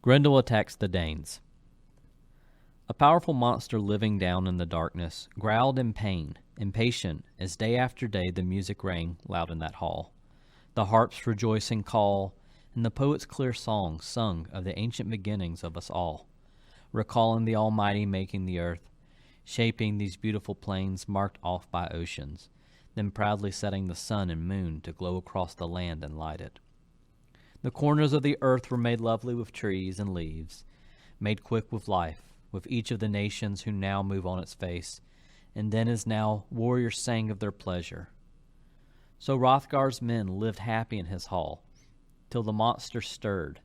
Grendel attacks the Danes. A powerful monster living down in the darkness growled in pain, impatient as day after day the music rang loud in that hall. The harp's rejoicing call, and the poet's clear song sung of the ancient beginnings of us all, recalling the Almighty making the earth, shaping these beautiful plains marked off by oceans, then proudly setting the sun and moon to glow across the land and light it. The corners of the earth were made lovely with trees and leaves, made quick with life, with each of the nations who now move on its face, and then as now warriors sang of their pleasure. So Hrothgar's men lived happy in his hall, till the monster stirred,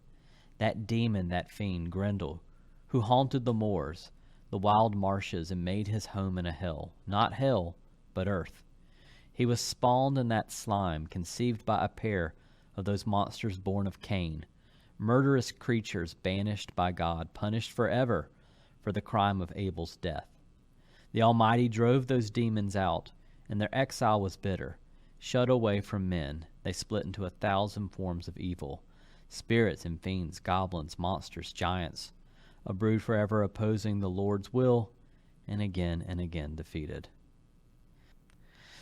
that demon, that fiend, Grendel, who haunted the moors, the wild marshes, and made his home in a hell, not hell, but earth. He was spawned in that slime, conceived by a pair of those monsters born of Cain, murderous creatures banished by God, punished forever for the crime of Abel's death. The Almighty drove those demons out, and their exile was bitter. Shut away from men, they split into 1,000 forms of evil, spirits and fiends, goblins, monsters, giants, a brood forever opposing the Lord's will, and again defeated.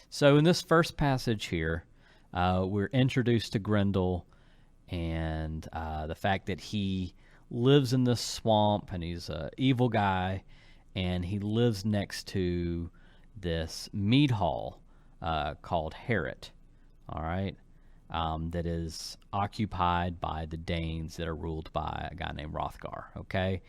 So in this first passage here, we're introduced to Grendel and the fact that he lives in this swamp, and he's an evil guy, and he lives next to this mead hall called Harrod, all right, that is occupied by the Danes that are ruled by a guy named Hrothgar, okay?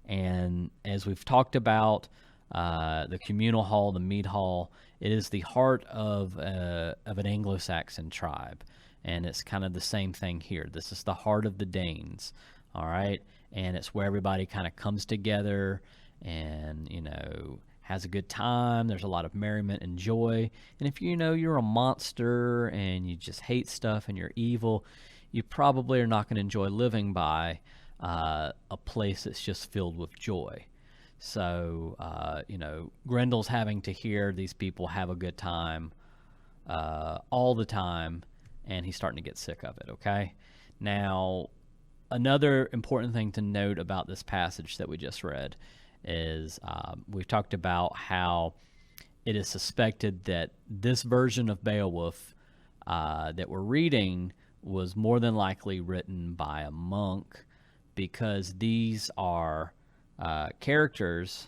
And as we've talked about, the communal hall, the mead hall, it is the heart of an Anglo-Saxon tribe, and it's kind of the same thing here. This is the heart of the Danes, all right? And it's where everybody kind of comes together and, has a good time. There's a lot of merriment and joy. And if you're a monster and you just hate stuff and you're evil, you probably are not going to enjoy living by a place that's just filled with joy. So, Grendel's having to hear these people have a good time all the time, and he's starting to get sick of it, okay? Now, another important thing to note about this passage that we just read is we've talked about how it is suspected that this version of Beowulf that we're reading was more than likely written by a monk, because these are characters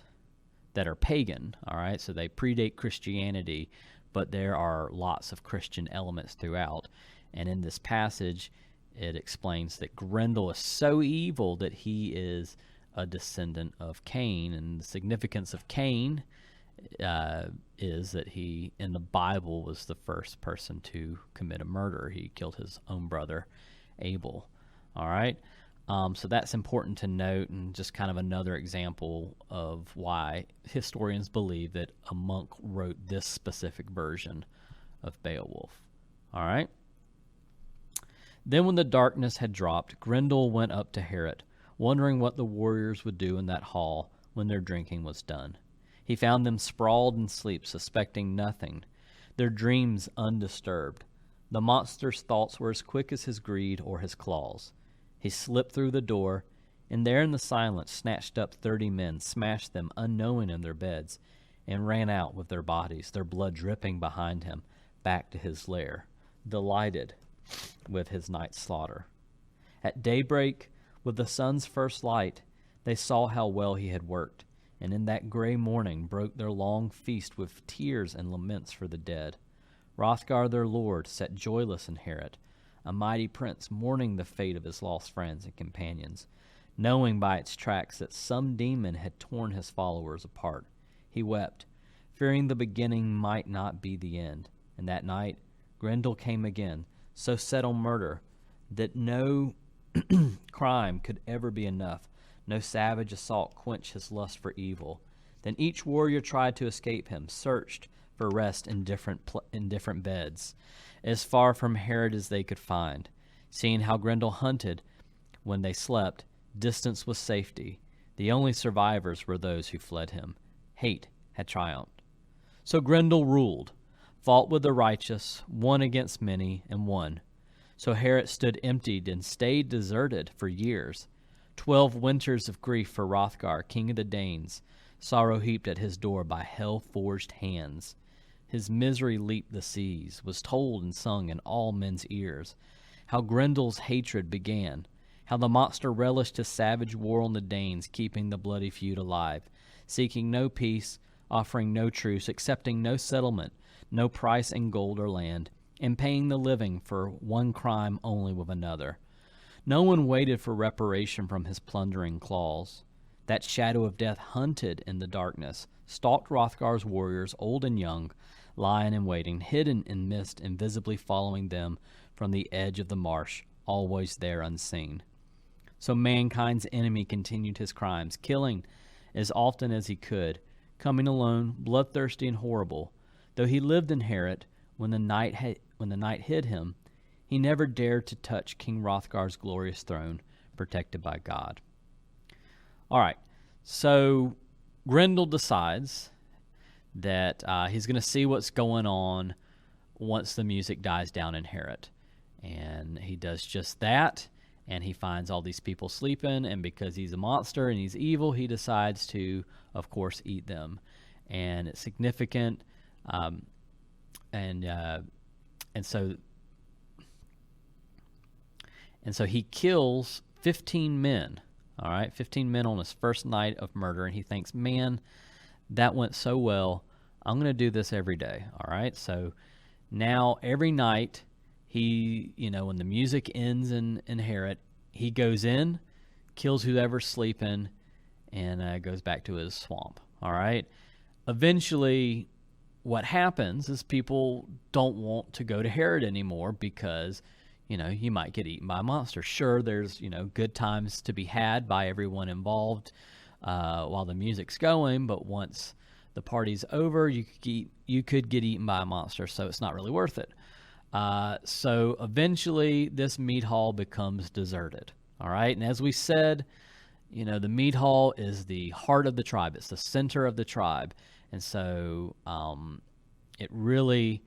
that are pagan, all right? So they predate Christianity, but there are lots of Christian elements throughout. And in this passage, it explains that Grendel is so evil that he is a descendant of Cain. And the significance of Cain is that he, in the Bible, was the first person to commit a murder. He killed his own brother, Abel, all right? So that's important to note, and just kind of another example of why historians believe that a monk wrote this specific version of Beowulf. All right? Then when the darkness had dropped, Grendel went up to Harrod, wondering what the warriors would do in that hall when their drinking was done. He found them sprawled in sleep, suspecting nothing, their dreams undisturbed. The monster's thoughts were as quick as his greed or his claws. He slipped through the door, and there in the silence snatched up 30 men, smashed them unknowing in their beds, and ran out with their bodies, their blood dripping behind him, back to his lair, delighted with his night's slaughter. At daybreak, with the sun's first light, they saw how well he had worked, and in that gray morning broke their long feast with tears and laments for the dead. Hrothgar their lord sat joyless in Harrod, a mighty prince mourning the fate of his lost friends and companions, knowing by its tracks that some demon had torn his followers apart. He wept, fearing the beginning might not be the end. And that night Grendel came again, so set on murder that no crime could ever be enough, no savage assault quench his lust for evil. Then each warrior tried to escape him, searched for rest in different beds, as far from Harrod as they could find. Seeing how Grendel hunted when they slept, distance was safety. The only survivors were those who fled him. Hate had triumphed. So Grendel ruled, fought with the righteous, won against many, and won. So Harrod stood emptied and stayed deserted for years. 12 winters of grief for Hrothgar, king of the Danes, sorrow heaped at his door by hell-forged hands. His misery leaped the seas, was told and sung in all men's ears. How Grendel's hatred began, how the monster relished his savage war on the Danes, keeping the bloody feud alive, seeking no peace, offering no truce, accepting no settlement, no price in gold or land, and paying the living for one crime only with another. No one waited for reparation from his plundering claws. That shadow of death hunted in the darkness, stalked Hrothgar's warriors, old and young, lying in waiting, hidden in mist, invisibly following them from the edge of the marsh, always there unseen. So mankind's enemy continued his crimes, killing as often as he could, coming alone, bloodthirsty and horrible. Though he lived in Heorot, when the night hid him, he never dared to touch King Hrothgar's glorious throne, protected by God. All right, so Grendel decides that he's going to see what's going on once the music dies down in Heorot. And he does just that, and he finds all these people sleeping, and because he's a monster and he's evil, he decides to, of course, eat them. And it's significant, and so he kills 15 men, all right, 15 men on his first night of murder, and he thinks, man, that went so well, I'm going to do this every day, all right? So now every night, he, when the music ends in Heorot, he goes in, kills whoever's sleeping, and goes back to his swamp, all right? Eventually, what happens is people don't want to go to Heorot anymore because, you might get eaten by a monster. Sure, there's, good times to be had by everyone involved while the music's going, but once the party's over, you could get eaten by a monster, so it's not really worth it. So eventually, this mead hall becomes deserted, all right? And as we said, the mead hall is the heart of the tribe. It's the center of the tribe. And so it really,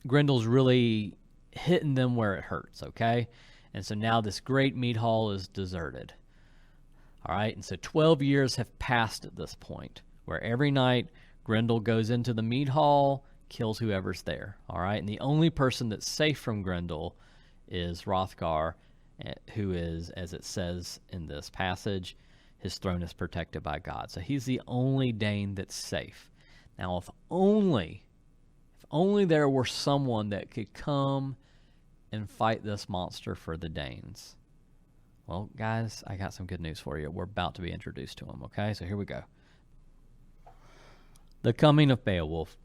Grendel's really hitting them where it hurts, okay? And so now this great mead hall is deserted. All right, and so 12 years have passed at this point, where every night Grendel goes into the mead hall, kills whoever's there, all right? And the only person that's safe from Grendel is Hrothgar, who is, as it says in this passage, his throne is protected by God. So he's the only Dane that's safe. Now, if only there were someone that could come and fight this monster for the Danes. Well, guys, I got some good news for you. We're about to be introduced to him, okay? So here we go. The coming of Beowulf.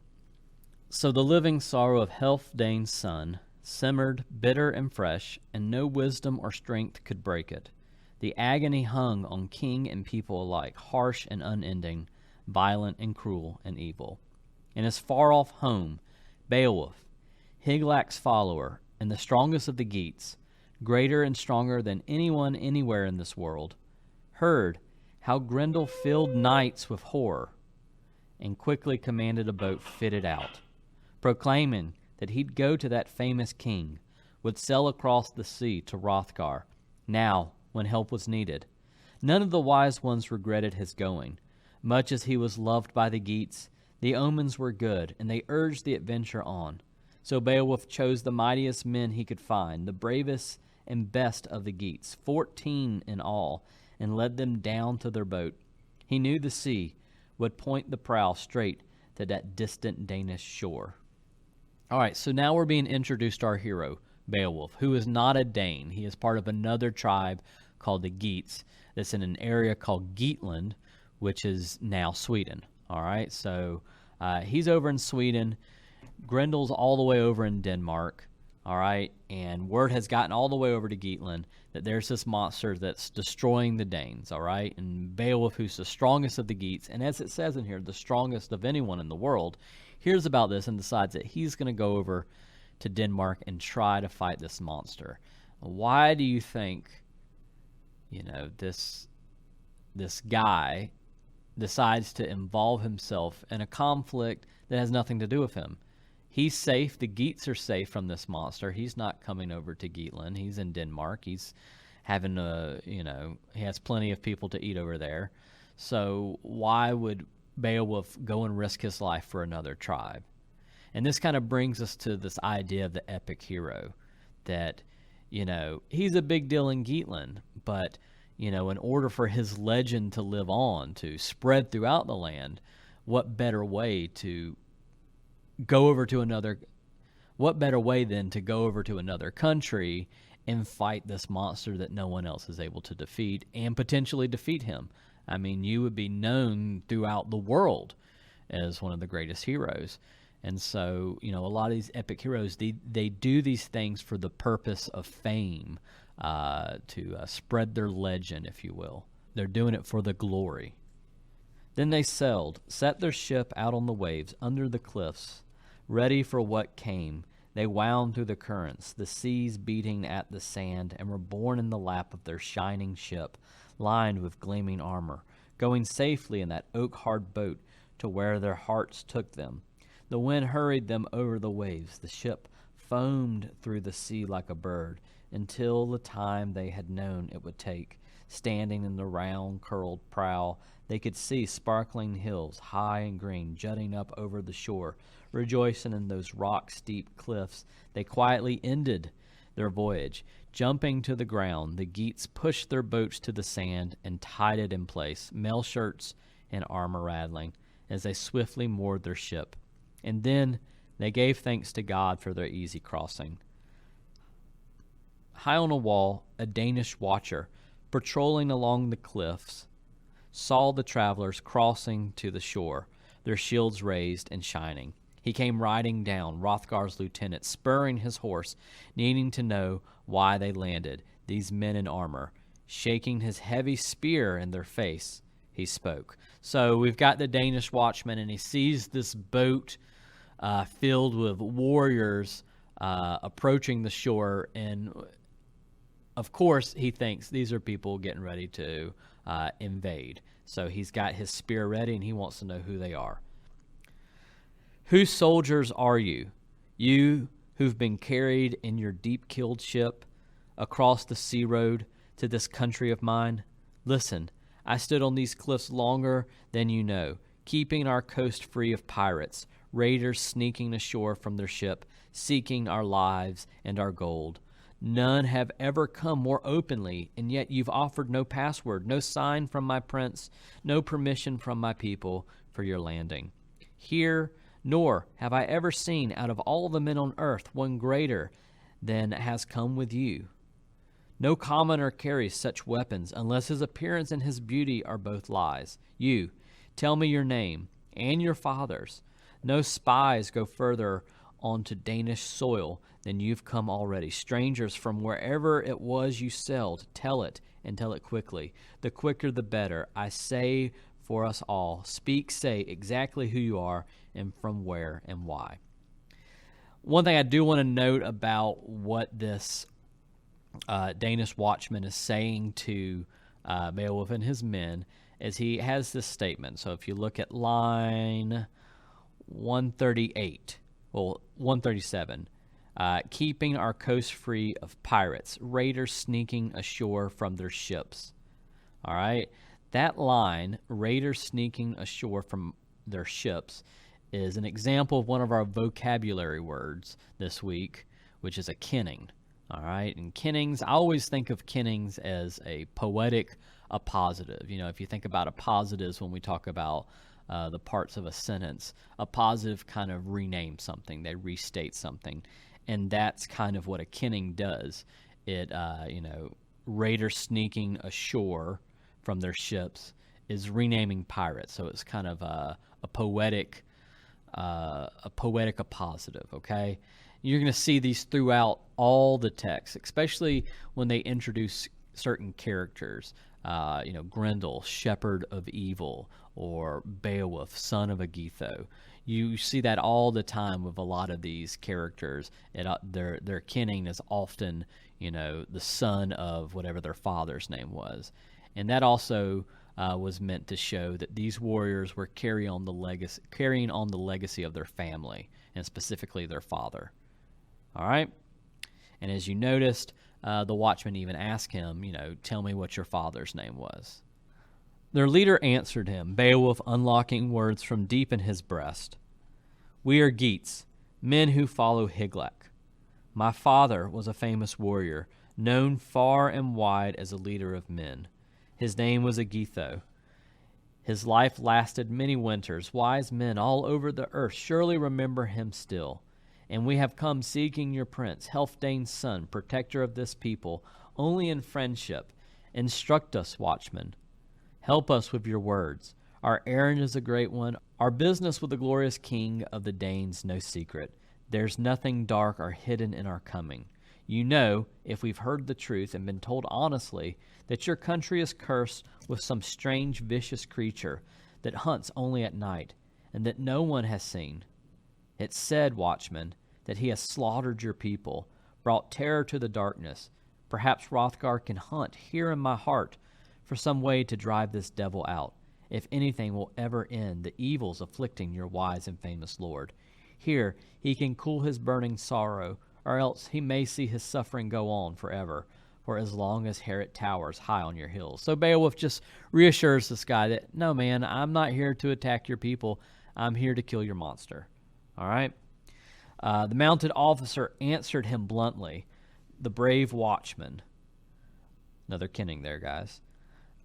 So the living sorrow of Healfdane's son simmered bitter and fresh, and no wisdom or strength could break it. The agony hung on king and people alike, harsh and unending, violent and cruel and evil. In his far-off home, Beowulf, Higelac's follower, and the strongest of the Geats, greater and stronger than anyone anywhere in this world, heard how Grendel filled nights with horror, and quickly commanded a boat fitted out, proclaiming that he'd go to that famous king, would sail across the sea to Hrothgar, now when help was needed. None of the wise ones regretted his going. Much as he was loved by the Geats, the omens were good, and they urged the adventure on. So Beowulf chose the mightiest men he could find, the bravest and best of the Geats, 14 in all, and led them down to their boat. He knew the sea would point the prow straight to that distant Danish shore. All right, so now we're being introduced to our hero, Beowulf, who is not a Dane. He is part of another tribe called the Geats that's in an area called Geatland, which is now Sweden. All right, so he's over in Sweden. Grendel's all the way over in Denmark. All right, and word has gotten all the way over to Geatland that there's this monster that's destroying the Danes. All right, and Beowulf, who's the strongest of the Geats, and as it says in here, the strongest of anyone in the world, hears about this and decides that he's going to go over to Denmark and try to fight this monster. Why do you think, this guy decides to involve himself in a conflict that has nothing to do with him? He's safe. The Geats are safe from this monster. He's not coming over to Geatland. He's in Denmark. He's having he has plenty of people to eat over there. So why would Beowulf go and risk his life for another tribe? And this kind of brings us to this idea of the epic hero, that, he's a big deal in Geatland, but, in order for his legend to live on, to spread throughout the land, what better way than to go over to another country and fight this monster that no one else is able to defeat, and potentially defeat him? I mean, you would be known throughout the world as one of the greatest heroes. And so, a lot of these epic heroes, they do these things for the purpose of fame, to spread their legend, if you will. They're doing it for the glory. Then they sailed, set their ship out on the waves, under the cliffs, ready for what came. They wound through the currents, the seas beating at the sand, and were borne in the lap of their shining ship, lined with gleaming armor, going safely in that oak-hard boat to where their hearts took them. The wind hurried them over the waves. The ship foamed through the sea like a bird, until the time they had known it would take. Standing in the round, curled prow, they could see sparkling hills, high and green, jutting up over the shore. Rejoicing in those rock-steep cliffs, they quietly ended their voyage. Jumping to the ground, the Geats pushed their boats to the sand and tied it in place, mail shirts and armor rattling, as they swiftly moored their ship. And then they gave thanks to God for their easy crossing. High on a wall, a Danish watcher, patrolling along the cliffs, saw the travelers crossing to the shore, their shields raised and shining. He came riding down, Hrothgar's lieutenant, spurring his horse, needing to know why they landed, these men in armor. Shaking his heavy spear in their face, he spoke. So we've got the Danish watchman, and he sees this boat filled with warriors approaching the shore, and of course he thinks these are people getting ready to invade. So he's got his spear ready, and he wants to know who they are. Whose soldiers are you? You who've been carried in your deep-keeled ship across the sea road to this country of mine? Listen, I stood on these cliffs longer than you know, keeping our coast free of pirates, raiders sneaking ashore from their ship, seeking our lives and our gold. None have ever come more openly, and yet you've offered no password, no sign from my prince, no permission from my people for your landing. Here, nor have I ever seen out of all the men on earth one greater than has come with you. No commoner carries such weapons unless his appearance and his beauty are both lies. You, tell me your name and your father's. No spies go further onto Danish soil than you've come already. Strangers from wherever it was you sailed, tell it, and tell it quickly. The quicker the better. I say for us all, speak, say exactly who you are and from where and why. One thing I do want to note about what this Danish watchman is saying to Beowulf and his men is he has this statement. So if you look at line 137, keeping our coast free of pirates, raiders sneaking ashore from their ships. All right, that line, raiders sneaking ashore from their ships, is an example of one of our vocabulary words this week, which is a kenning. All right, and kennings, I always think of kennings as a poetic appositive. If you think about appositives when we talk about the parts of a sentence, a positive kind of renames something, they restate something, and that's kind of what a kenning does. It, raiders sneaking ashore from their ships is renaming pirates, so it's kind of a poetic appositive. Okay, you're going to see these throughout all the texts, especially when they introduce certain characters. Grendel, shepherd of evil, or Beowulf, son of Agetho. You see that all the time with a lot of these characters. Their kenning is often, the son of whatever their father's name was. And that also was meant to show that these warriors were carrying on the legacy of their family. and specifically their father. All right? And as you noticed, the watchman even asked him, tell me what your father's name was. Their leader answered him, Beowulf unlocking words from deep in his breast. We are Geats, men who follow Hygelac. My father was a famous warrior, known far and wide as a leader of men. His name was Agetho. His life lasted many winters. Wise men all over the earth surely remember him still. And we have come seeking your prince, Healfdane's son, protector of this people, only in friendship. Instruct us, watchman. Help us with your words. Our errand is a great one. Our business with the glorious king of the Danes no secret. There's nothing dark or hidden in our coming. You know, if we've heard the truth and been told honestly, that your country is cursed with some strange vicious creature that hunts only at night, and that no one has seen. It's said, watchman, that he has slaughtered your people, brought terror to the darkness. Perhaps Hrothgar can hunt here in my heart for some way to drive this devil out, if anything will ever end the evils afflicting your wise and famous lord. Here he can cool his burning sorrow, or else he may see his suffering go on forever, for as long as Heorot towers high on your hills. So Beowulf just reassures this guy that, no, man, I'm not here to attack your people. I'm here to kill your monster. All right? The mounted officer answered him bluntly, the brave watchman. Another kenning there, guys.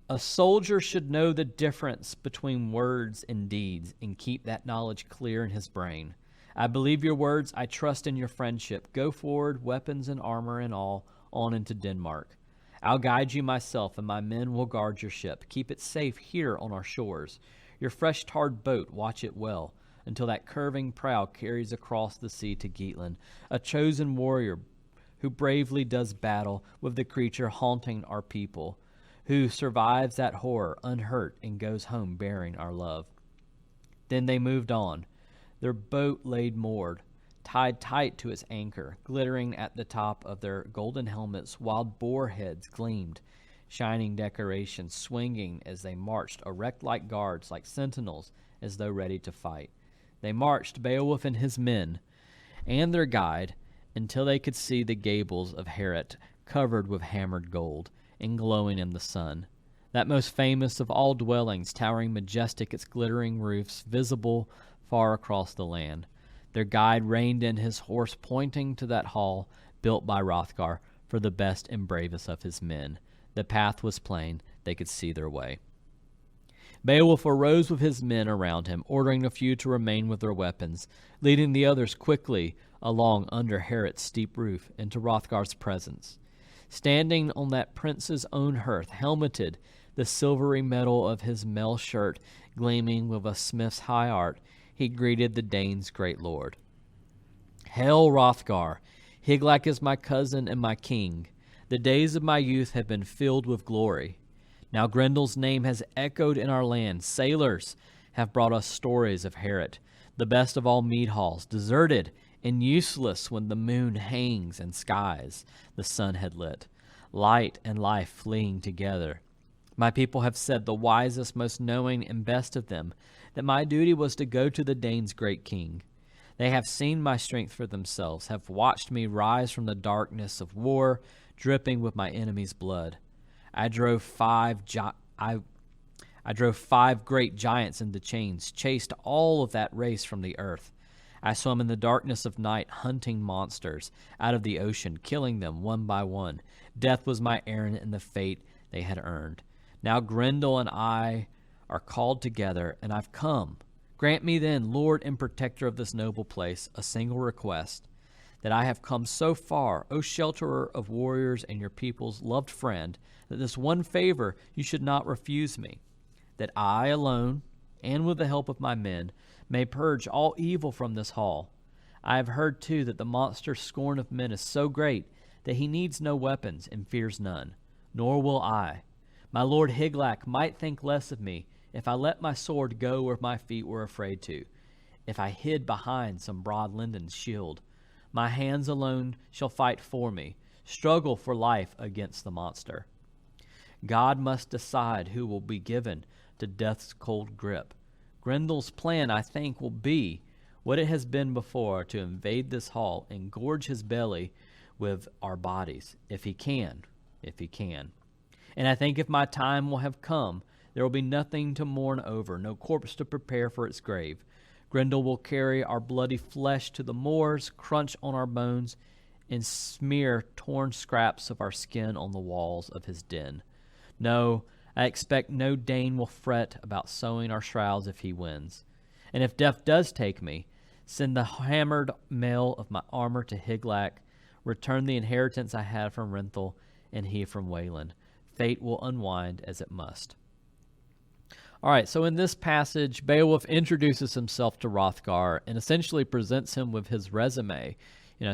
A soldier should know the difference between words and deeds and keep that knowledge clear in his brain. I believe your words. I trust in your friendship. Go forward, weapons and armor and all, on into Denmark. I'll guide you myself, and my men will guard your ship. Keep it safe here on our shores. Your fresh-tarred boat, watch it well, until that curving prow carries across the sea to Geatland, a chosen warrior who bravely does battle with the creature haunting our people, who survives that horror unhurt and goes home bearing our love. Then they moved on. Their boat laid moored, tied tight to its anchor, glittering at the top of their golden helmets. Wild boar heads gleamed, shining decorations swinging as they marched, erect like guards, like sentinels, as though ready to fight. They marched, Beowulf and his men, and their guide, until they could see the gables of Heorot covered with hammered gold and glowing in the sun. That most famous of all dwellings, towering majestic, its glittering roofs visible far across the land. Their guide reined in his horse, pointing to that hall built by Hrothgar for the best and bravest of his men. The path was plain. They could see their way. Beowulf arose with his men around him, ordering a few to remain with their weapons, leading the others quickly along under Heorot's steep roof into Hrothgar's presence. Standing on that prince's own hearth, helmeted, the silvery metal of his mail shirt gleaming with a smith's high art, he greeted the Danes' great lord. Hail, Hrothgar! Hygelac is my cousin and my king. The days of my youth have been filled with glory. Now Grendel's name has echoed in our land. Sailors have brought us stories of Heorot, the best of all mead halls, deserted and useless when the moon hangs and skies the sun had lit, light and life fleeing together. My people have said, the wisest, most knowing, and best of them, that my duty was to go to the Danes' great king. They have seen my strength for themselves, have watched me rise from the darkness of war, dripping with my enemy's blood. I drove five great giants into chains, chased all of that race from the earth. I swam in the darkness of night, hunting monsters out of the ocean, killing them one by one. Death was my errand and the fate they had earned. Now Grendel and I are called together, and I've come. Grant me then, Lord and protector of this noble place, a single request, that I have come so far, O shelterer of warriors and your people's loved friend, that this one favor you should not refuse me, that I alone, and with the help of my men, may purge all evil from this hall. I have heard, too, that the monster's scorn of men is so great that he needs no weapons and fears none, nor will I. My lord Hygelac might think less of me if I let my sword go where my feet were afraid to, if I hid behind some broad linden shield. My hands alone shall fight for me, struggle for life against the monster. God must decide who will be given to death's cold grip. Grendel's plan, I think, will be what it has been before to invade this hall and gorge his belly with our bodies, if he can. And I think if my time will have come, there will be nothing to mourn over, no corpse to prepare for its grave. Grendel will carry our bloody flesh to the moors, crunch on our bones, and smear torn scraps of our skin on the walls of his den. No, I expect no Dane will fret about sewing our shrouds if he wins. And if death does take me, send the hammered mail of my armor to Higlac, return the inheritance I had from Renthal, and he from Wayland. Fate will unwind as it must. All right, so in this passage, Beowulf introduces himself to Hrothgar and essentially presents him with his resume,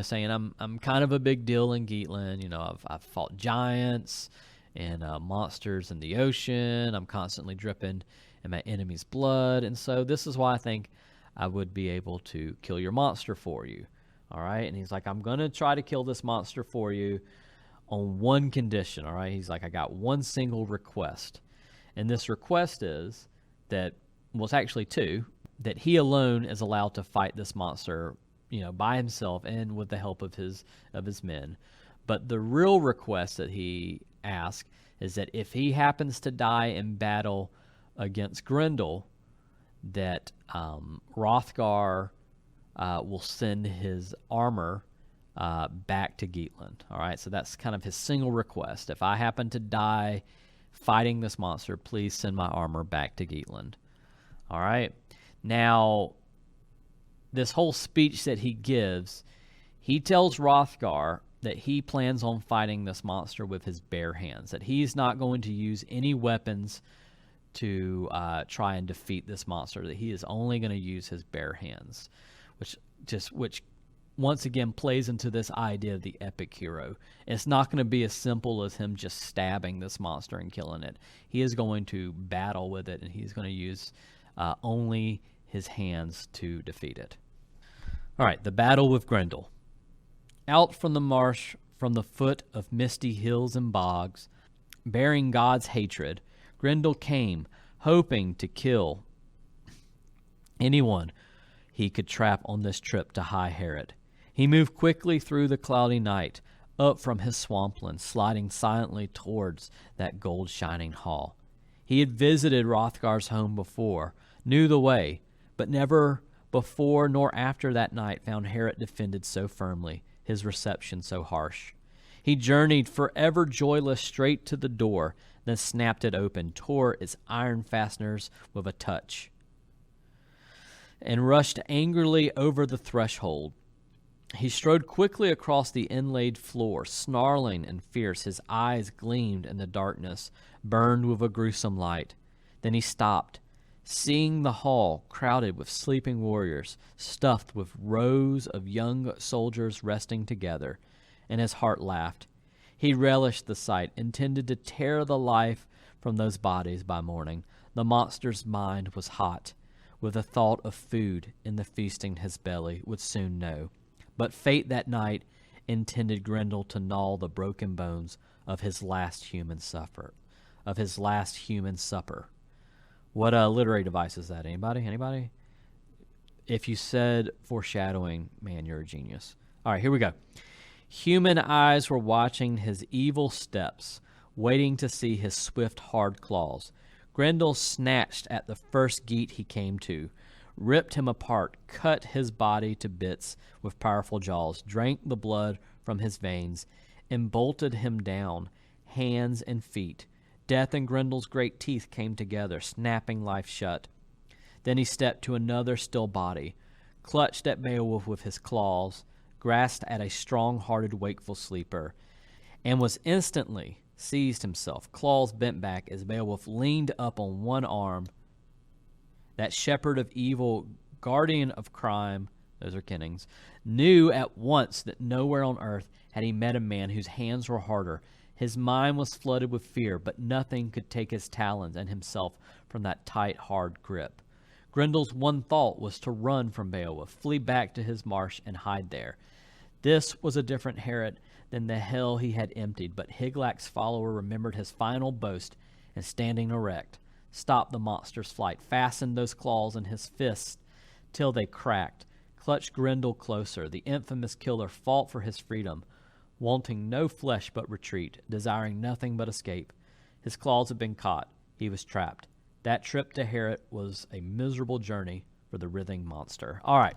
saying, I'm kind of a big deal in Geatland. I've fought giants and monsters in the ocean. I'm constantly dripping in my enemy's blood, and so this is why I think I would be able to kill your monster for you. All right, and he's like, I'm going to try to kill this monster for you on one condition. All right, he's like, I got one single request. And this request is that, well, it's actually two, that he alone is allowed to fight this monster, by himself and with the help of his men. But the real request that he asks is that if he happens to die in battle against Grendel, that Hrothgar will send his armor back to Geatland. All right, so that's kind of his single request. If I happen to die fighting this monster, please send my armor back to Geatland. All right. Now, this whole speech that he gives, he tells Hrothgar that he plans on fighting this monster with his bare hands, that he's not going to use any weapons to try and defeat this monster, that he is only going to use his bare hands, which once again plays into this idea of the epic hero. It's not going to be as simple as him just stabbing this monster and killing it. He is going to battle with it, and he's going to use only his hands to defeat it. All right, the battle with Grendel. Out from the marsh, from the foot of misty hills and bogs, bearing God's hatred, Grendel came, hoping to kill anyone he could trap on this trip to High Herod. He moved quickly through the cloudy night, up from his swampland, sliding silently towards that gold-shining hall. He had visited Hrothgar's home before, knew the way, but never before nor after that night found Herod defended so firmly, his reception so harsh. He journeyed forever joyless straight to the door, then snapped it open, tore its iron fasteners with a touch, and rushed angrily over the threshold. He strode quickly across the inlaid floor, snarling and fierce. His eyes gleamed in the darkness, burned with a gruesome light. Then he stopped, seeing the hall crowded with sleeping warriors, stuffed with rows of young soldiers resting together, and his heart laughed. He relished the sight, intended to tear the life from those bodies by morning. The monster's mind was hot with the thought of food in the feasting his belly would soon know. But fate that night intended Grendel to gnaw the broken bones of his last human supper. What literary device is that? Anybody? If you said foreshadowing, man, you're a genius. All right, here we go. Human eyes were watching his evil steps, waiting to see his swift, hard claws. Grendel snatched at the first Geat he came to, ripped him apart, cut his body to bits with powerful jaws, drank the blood from his veins, and bolted him down, hands and feet. Death and Grendel's great teeth came together, snapping life shut. Then he stepped to another still body, clutched at Beowulf with his claws, grasped at a strong-hearted wakeful sleeper, and was instantly seized himself, claws bent back as Beowulf leaned up on one arm. That shepherd of evil, guardian of crime, those are Kennings, knew at once that nowhere on earth had he met a man whose hands were harder. His mind was flooded with fear, but nothing could take his talons and himself from that tight, hard grip. Grendel's one thought was to run from Beowulf, flee back to his marsh, and hide there. This was a different Herod than the hell he had emptied, but Higlac's follower remembered his final boast, and standing erect, stopped the monster's flight, fastened those claws in his fists till they cracked, clutched Grendel closer. The infamous killer fought for his freedom, wanting no flesh but retreat, desiring nothing but escape. His claws had been caught. He was trapped. That trip to Heorot was a miserable journey for the writhing monster. All right.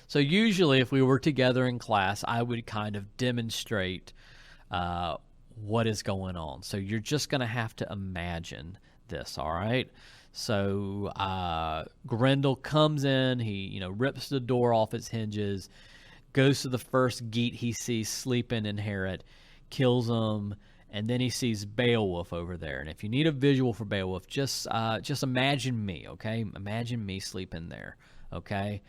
So usually if we were together in class, I would kind of demonstrate what is going on. So you're just going to have to imagine this, all right? So Grendel comes in, he rips the door off its hinges, goes to the first Geat he sees sleeping in Heorot, kills him, and then he sees Beowulf over there. And if you need a visual for Beowulf, just imagine me, okay? Imagine me sleeping there, okay?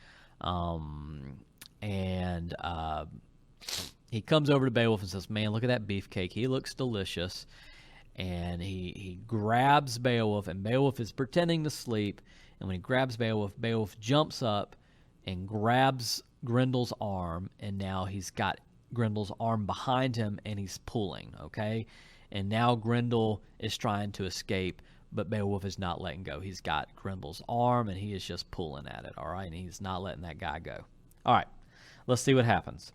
He comes over to Beowulf and says, "Man, look at that beefcake. He looks delicious." And he grabs Beowulf, and Beowulf is pretending to sleep. And when he grabs Beowulf, Beowulf jumps up and grabs Grendel's arm, and now he's got Grendel's arm behind him, and he's pulling, okay? And now Grendel is trying to escape, but Beowulf is not letting go. He's got Grendel's arm, and he is just pulling at it, all right? And he's not letting that guy go. All right, let's see what happens.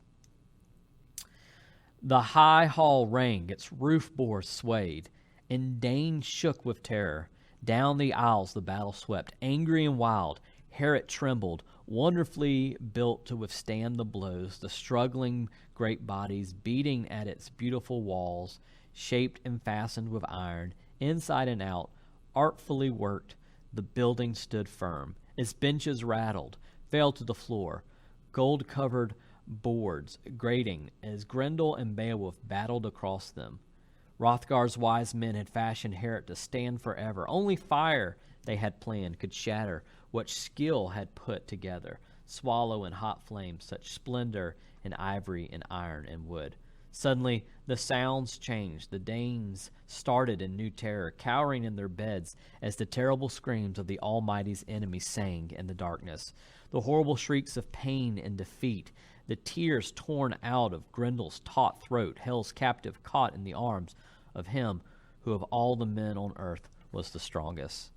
The high hall rang, its roof boards swayed, and Danes shook with terror. Down the aisles the battle swept, angry and wild. Heorot trembled, wonderfully built to withstand the blows, the struggling great bodies beating at its beautiful walls, shaped and fastened with iron, inside and out, artfully worked. The building stood firm. Its benches rattled, fell to the floor, gold-covered boards grating as Grendel and Beowulf battled across them. Hrothgar's wise men had fashioned Heorot to stand forever. Only fire, they had planned, could shatter what skill had put together, swallow in hot flames such splendor in ivory and iron and wood. Suddenly the sounds changed. The Danes started in new terror, cowering in their beds as the terrible screams of the Almighty's enemy sang in the darkness. The horrible shrieks of pain and defeat, the tears torn out of Grendel's taut throat, Hel's captive caught in the arms of him who of all the men on earth was the strongest.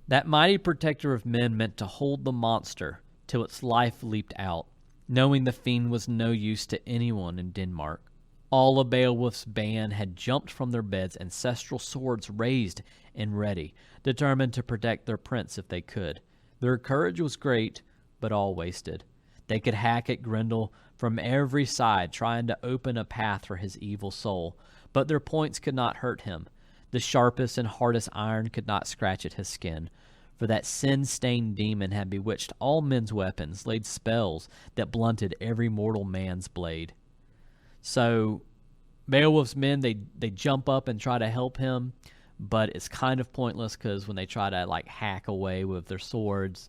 That mighty protector of men meant to hold the monster till its life leaped out, knowing the fiend was no use to anyone in Denmark. All of Beowulf's band had jumped from their beds, ancestral swords raised and ready, determined to protect their prince if they could. Their courage was great, but all wasted. They could hack at Grendel from every side, trying to open a path for his evil soul, but their points could not hurt him. The sharpest and hardest iron could not scratch at his skin, for that sin-stained demon had bewitched all men's weapons, laid spells that blunted every mortal man's blade. So Beowulf's men, they jump up and try to help him, but it's kind of pointless because when they try to hack away with their swords,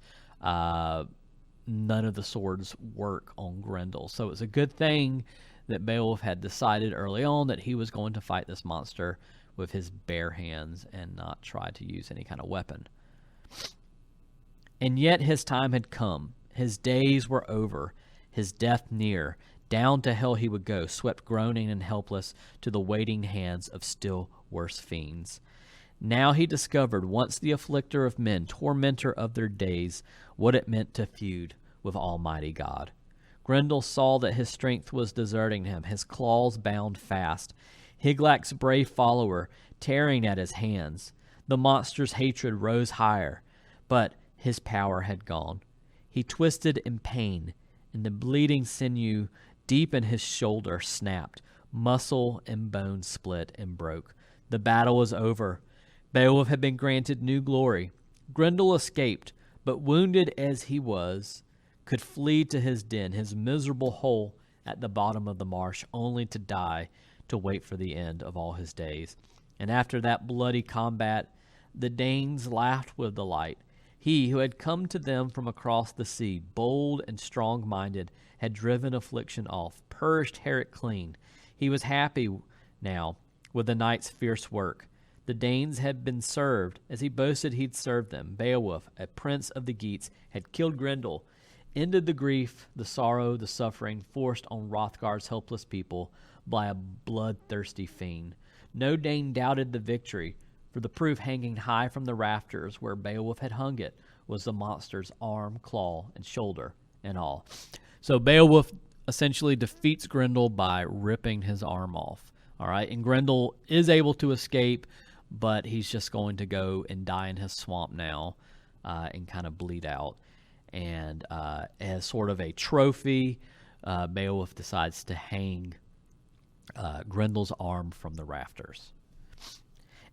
none of the swords work on Grendel. So it's a good thing that Beowulf had decided early on that he was going to fight this monster with his bare hands and not try to use any kind of weapon. And yet his time had come. His days were over, his death near. Down to hell he would go, swept groaning and helpless to the waiting hands of still worse fiends. Now he discovered, once the afflicter of men, tormentor of their days, what it meant to feud with Almighty God. Grendel saw that his strength was deserting him, his claws bound fast, Higlac's brave follower tearing at his hands. The monster's hatred rose higher, but his power had gone. He twisted in pain, and the bleeding sinew deep in his shoulder snapped. Muscle and bone split and broke. The battle was over. Beowulf had been granted new glory. Grendel escaped, but wounded as he was, could flee to his den, his miserable hole at the bottom of the marsh, only to die, to wait for the end of all his days. And after that bloody combat, the Danes laughed with delight. He who had come to them from across the sea, bold and strong-minded, had driven affliction off, purged Heorot clean. He was happy now with the night's fierce work. The Danes had been served as he boasted he'd served them. Beowulf, a prince of the Geats, had killed Grendel, ended the grief, the sorrow, the suffering forced on Hrothgar's helpless people by a bloodthirsty fiend. No Dane doubted the victory, for the proof hanging high from the rafters where Beowulf had hung it was the monster's arm, claw, and shoulder and all. So Beowulf essentially defeats Grendel by ripping his arm off. All right, and Grendel is able to escape, but he's just going to go and die in his swamp now and kind of bleed out. And as sort of a trophy, Beowulf decides to hang Grendel's arm from the rafters.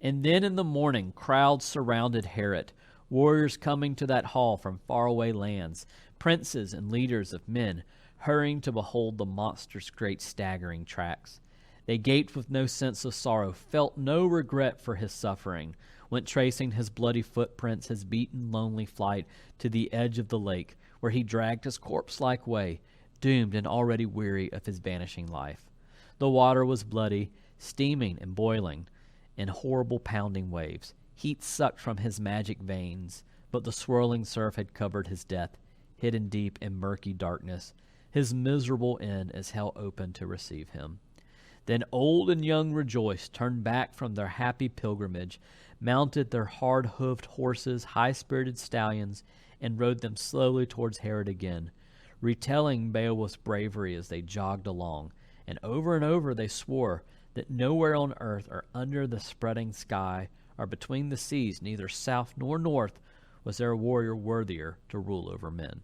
And then in the morning, crowds surrounded Heorot, warriors coming to that hall from faraway lands, princes and leaders of men, hurrying to behold the monster's great staggering tracks. They gaped with no sense of sorrow, felt no regret for his suffering, went tracing his bloody footprints, his beaten, lonely flight to the edge of the lake, where he dragged his corpse-like way, doomed and already weary of his vanishing life. The water was bloody, steaming and boiling in horrible pounding waves. Heat sucked from his magic veins, but the swirling surf had covered his death, hidden deep in murky darkness. His miserable end is hell open to receive him. Then old and young rejoiced, turned back from their happy pilgrimage, mounted their hard-hoofed horses, high-spirited stallions, and rode them slowly towards Heorot again, retelling Beowulf's bravery as they jogged along, and over they swore that nowhere on earth or under the spreading sky or between the seas, neither south nor north, was there a warrior worthier to rule over men.